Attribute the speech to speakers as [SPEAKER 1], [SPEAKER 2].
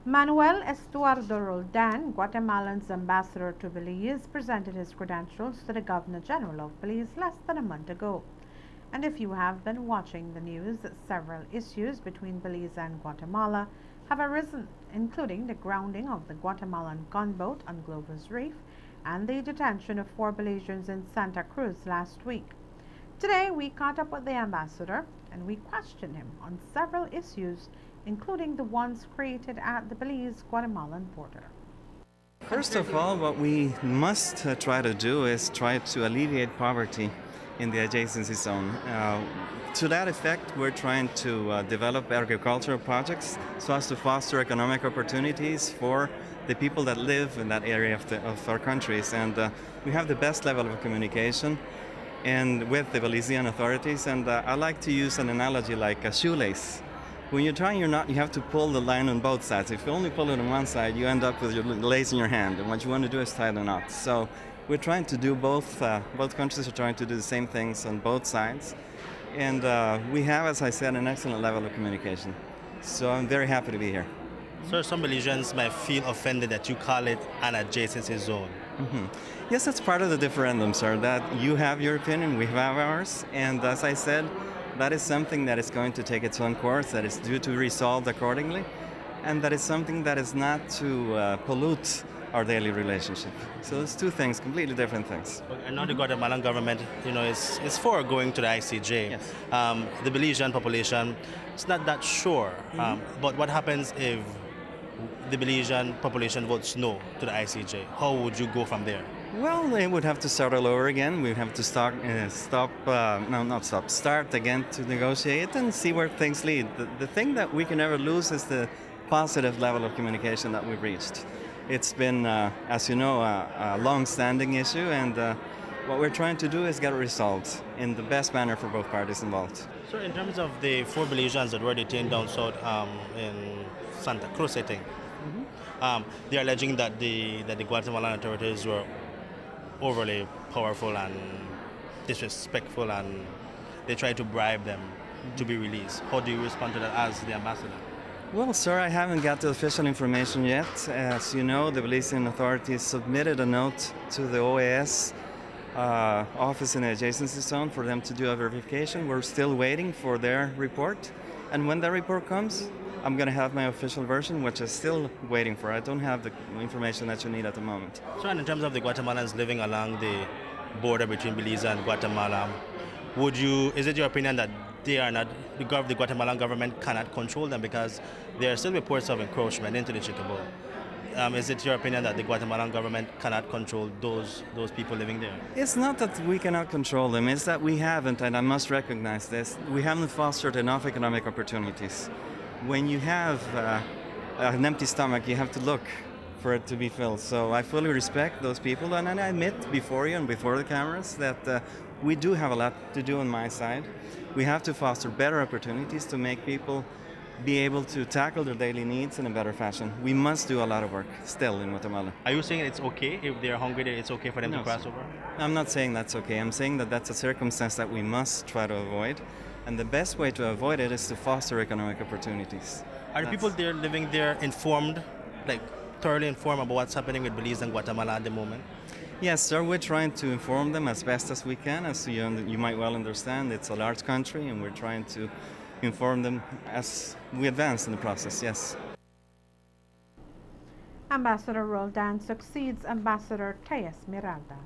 [SPEAKER 1] Manuel Estuardo Roldan, Guatemalan's ambassador to Belize, presented his credentials to the Governor General of Belize less than a month ago. And if you have been watching the news, several issues between Belize and Guatemala have arisen, including the grounding of the Guatemalan gunboat on Glover's Reef and the detention of 4 Belizeans in Santa Cruz last week. Today, we caught up with the ambassador and we questioned him on several issues, including the ones created at the Belize-Guatemalan border.
[SPEAKER 2] First of all, what we must try to do is try to alleviate poverty in the adjacency zone. To that effect, we're trying to develop agricultural projects so as to foster economic opportunities for the people that live in that area of our countries. And we have the best level of communication and with the Belizean authorities. And I like to use an analogy like a shoelace. When you're tying your knot, you have to pull the line on both sides. If you only pull it on one side, you end up with your lace in your hand. And what you want to do is tie the knot. So we're trying to do both. Both countries are trying to do the same things on both sides. And we have, as I said, an excellent level of communication. So I'm very happy to be here.
[SPEAKER 3] So some Belizeans might feel offended that you call it an adjacency zone.
[SPEAKER 2] Mm-hmm. Yes, that's part of the differendum, sir, that you have your opinion, we have ours. And as I said, that is something that is going to take its own course, that is due to be resolved accordingly, and that is something that is not to pollute our daily relationship. So it's two things, completely different things.
[SPEAKER 3] And now the Guatemalan government, is for going to the ICJ.
[SPEAKER 2] Yes.
[SPEAKER 3] The Belizean population is not that sure. But what happens if the Belizean population votes no to the ICJ? How would you go from there?
[SPEAKER 2] Well, they would have to start all over again. We'd have to start again to negotiate and see where things lead. The thing that we can never lose is the positive level of communication that we've reached. It's been, as you know, a long-standing issue, and what we're trying to do is get it resolved in the best manner for both parties involved.
[SPEAKER 3] So in terms of the 4 Belizeans that were detained down south in Santa Cruz, I think, they're alleging that the Guatemalan authorities were overly powerful and disrespectful, and they try to bribe them to be released. How do you respond to that as the ambassador?
[SPEAKER 2] Well, sir, I haven't got the official information yet. As you know, the Belizean authorities submitted a note to the OAS office in the adjacency zone for them to do a verification. We're still waiting for their report. And when that report comes, I'm going to have my official version, which is still waiting for. I don't have the information that you need at the moment.
[SPEAKER 3] So, and in terms of the Guatemalans living along the border between Belize and Guatemala, is it your opinion that they are not, the Guatemalan government cannot control them because there are still reports of encroachment into the Chicabo? Is it your opinion that the Guatemalan government cannot control those people living there? It's
[SPEAKER 2] not that we cannot control them, it's that we haven't, and I must recognize this, we haven't fostered enough economic opportunities. When you have an empty stomach, you have to look for it to be filled. So I fully respect those people, and I admit before you and before the cameras that we do have a lot to do on my side. We have to foster better opportunities to make people be able to tackle their daily needs in a better fashion. We must do a lot of work still in Guatemala.
[SPEAKER 3] Are you saying it's okay if they're hungry, it's okay for them to cross over?
[SPEAKER 2] I'm not saying that's okay. I'm saying that that's a circumstance that we must try to avoid. And the best way to avoid it is to foster economic opportunities.
[SPEAKER 3] Are the people there living there informed, like thoroughly informed about what's happening with Belize and Guatemala at the moment?
[SPEAKER 2] Yes, sir. We're trying to inform them as best as we can. As you might well understand, it's a large country, and we're trying to inform them as we advance in the process, yes.
[SPEAKER 1] Ambassador Roldan succeeds Ambassador Tejas Miranda.